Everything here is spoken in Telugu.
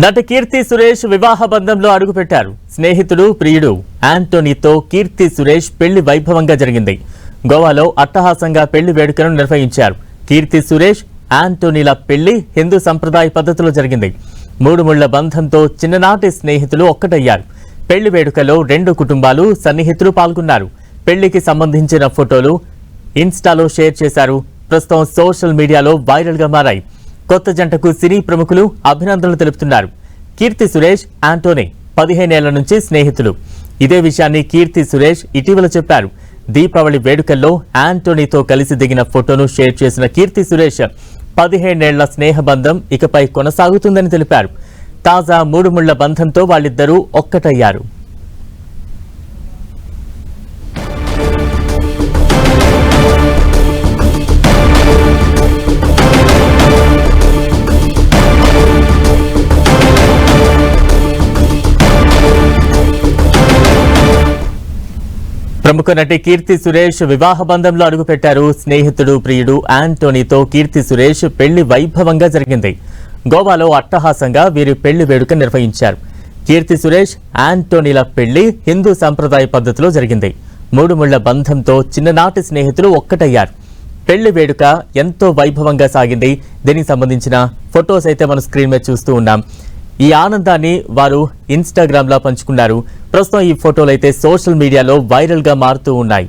నటి కీర్తి సురేష్ వివాహ బంధంలో అడుగుపెట్టారు. స్నేహితుడు ప్రియుడు యాంటోనీతో కీర్తి సురేష్ పెళ్లి వైభవంగా జరిగింది. గోవాలో అట్టహాసంగా పెళ్లి వేడుకను నిర్వహించారు. కీర్తి సురేష్ యాంటోనీల పెళ్లి హిందూ సంప్రదాయ పద్ధతిలో జరిగింది. మూడు ముళ్ల బంధంతో చిన్ననాటి స్నేహితులు ఒక్కటయ్యారు. పెళ్లి వేడుకలో రెండు కుటుంబాలు సన్నిహితులు పాల్గొన్నారు. పెళ్లికి సంబంధించిన ఫోటోలు ఇన్స్టాలో షేర్ చేశారు. ప్రస్తుతం సోషల్ మీడియాలో వైరల్ గా మారాయి. కొత్త జంటకు సినీ ప్రముఖులు అభినందనలు తెలుపుతున్నారు. కీర్తి సురేష్ యాంటోనీ 15 ఏళ్ల నుంచి స్నేహితులు. ఇదే విషయాన్ని కీర్తి సురేష్ ఇటీవల చెప్పారు. దీపావళి వేడుకల్లో యాంటోనీతో కలిసి దిగిన ఫోటోను షేర్ చేసిన కీర్తి సురేష్ 15 ఏళ్ల స్నేహబంధం ఇకపై కొనసాగుతుందని తెలిపారు. తాజా మూడు ముళ్ల బంధంతో వాళ్ళిద్దరూ ఒక్కటయ్యారు. ప్రముఖ నటి కీర్తి సురేష్ వివాహ బంధంలో అడుగుపెట్టారు. స్నేహితుడు ప్రియుడు యాంటోనీతో కీర్తి సురేష్ పెళ్లి వైభవంగా జరిగింది. గోవాలో అట్టహాసంగా వీరి పెళ్లి వేడుక నిర్వహించారు. కీర్తి సురేష్ యాంటోనీల పెళ్లి హిందూ సంప్రదాయ పద్ధతిలో జరిగింది. మూడు ముళ్ల బంధంతో చిన్ననాటి స్నేహితులు ఒక్కటయ్యారు. పెళ్లి వేడుక ఎంతో వైభవంగా సాగింది. దీనికి సంబంధించిన ఫొటోస్ అయితే మనం స్క్రీన్ మీద చూస్తూ ఉన్నాం. ఈ ఆనందాన్ని వారు ఇన్స్టాగ్రామ్ లో పంచుకున్నారు. ప్రస్తుతం ఈ ఫోటోలు అయితే సోషల్ మీడియాలో వైరల్ గా మారుతూ ఉన్నాయి.